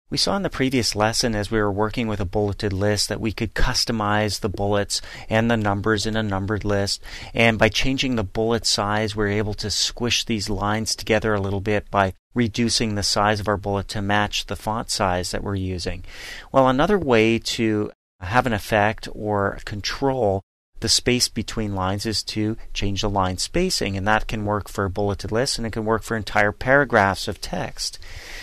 We saw in the previous lesson as we were working with a bulleted list that we could customize the bullets and the numbers in a numbered list, and by changing the bullet size we're able to squish these lines together a little bit by reducing the size of our bullet to match the font size that we're using. Well, another way to have an effect or control the space between lines is to change the line spacing, and that can work for bulleted lists and it can work for entire paragraphs of text.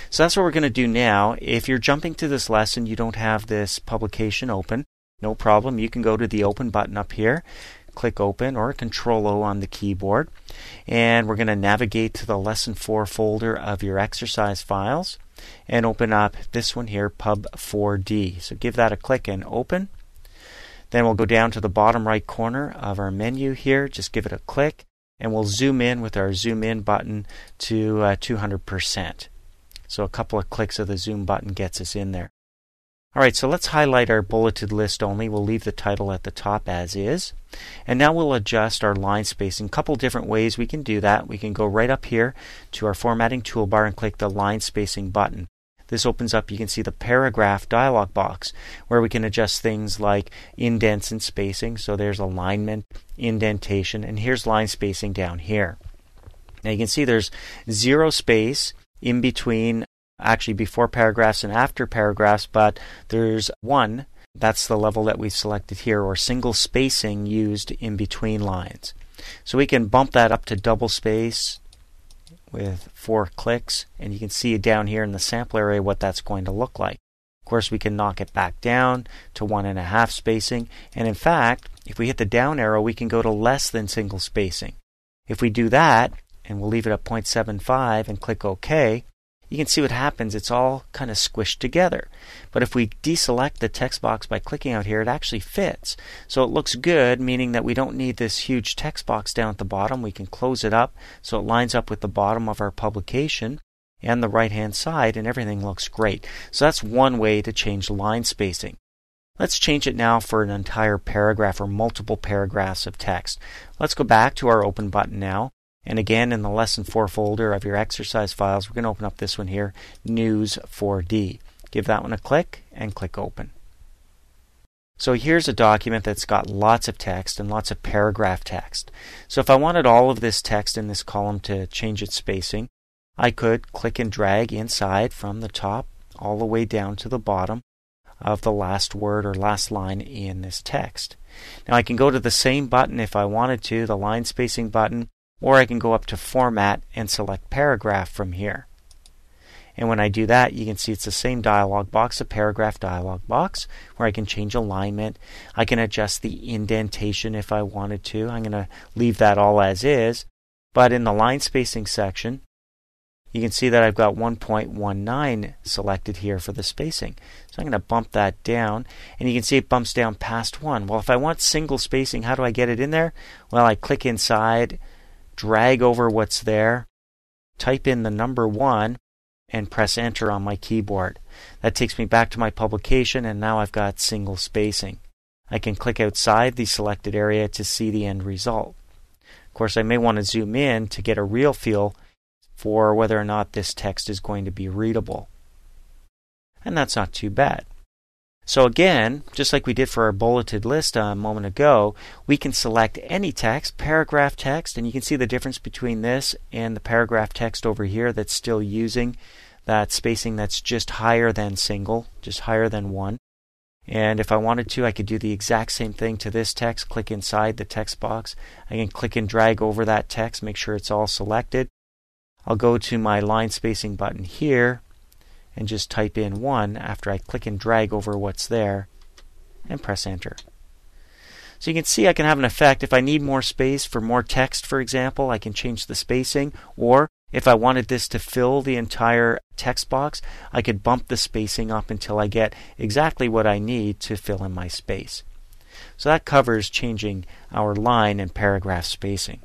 So that's what we're going to do now. If you're jumping to this lesson, you don't have this publication open, no problem. You can go to the open button up here, click open or Control O on the keyboard, and we're going to navigate to the lesson 4 folder of your exercise files and open up this one here, Pub 4D. So give that a click and open. Then we'll go down to the bottom right corner of our menu here, just give it a click, and we'll zoom in with our zoom in button to 200%. So a couple of clicks of the zoom button gets us in there. Alright, so let's highlight our bulleted list only. We'll leave the title at the top as is. And now we'll adjust our line spacing. A couple different ways we can do that. We can go right up here to our formatting toolbar and click the line spacing button. This opens up, you can see the paragraph dialog box where we can adjust things like indents and spacing. So there's alignment, indentation, and here's line spacing down here. Now you can see there's 0 space in between, actually before paragraphs and after paragraphs, but there's 1. That's the level that we've selected here, or single spacing used in between lines. So we can bump that up to double space with 4 clicks, and you can see down here in the sample area what that's going to look like. Of course, we can knock it back down to 1.5 spacing, and in fact, if we hit the down arrow, we can go to less than single spacing. If we do that, and we'll leave it at 0.75 and click OK, you can see what happens. It's all kind of squished together. But if we deselect the text box by clicking out here, it actually fits. So it looks good, meaning that we don't need this huge text box down at the bottom. We can close it up so it lines up with the bottom of our publication and the right-hand side, and everything looks great. So that's one way to change line spacing. Let's change it now for an entire paragraph or multiple paragraphs of text. Let's go back to our open button now. And again, in the lesson 4 folder of your exercise files, we're going to open up this one here, News 4D. Give that one a click and click open. So here's a document that's got lots of text and lots of paragraph text. So if I wanted all of this text in this column to change its spacing, I could click and drag inside from the top all the way down to the bottom of the last word or last line in this text. Now I can go to the same button if I wanted to, the line spacing button, or I can go up to Format and select Paragraph from here. And when I do that, you can see it's the same dialog box, a paragraph dialog box, where I can change alignment. I can adjust the indentation if I wanted to. I'm going to leave that all as is. But in the line spacing section, you can see that I've got 1.19 selected here for the spacing. So I'm going to bump that down, and you can see it bumps down past 1. Well, if I want single spacing, how do I get it in there? Well, I click inside, drag over what's there, type in the number 1, and press enter on my keyboard. That takes me back to my publication, and now I've got single spacing. I can click outside the selected area to see the end result. Of course, I may want to zoom in to get a real feel for whether or not this text is going to be readable. And that's not too bad. So again, just like we did for our bulleted list a moment ago, we can select any text, paragraph text, and you can see the difference between this and the paragraph text over here that's still using that spacing that's just higher than single, just higher than 1. And if I wanted to, I could do the exact same thing to this text, click inside the text box. I can click and drag over that text, make sure it's all selected. I'll go to my line spacing button here and just type in 1 after I click and drag over what's there and press enter. So you can see I can have an effect. If I need more space for more text, for example, I can change the spacing, or if I wanted this to fill the entire text box, I could bump the spacing up until I get exactly what I need to fill in my space. So that covers changing our line and paragraph spacing.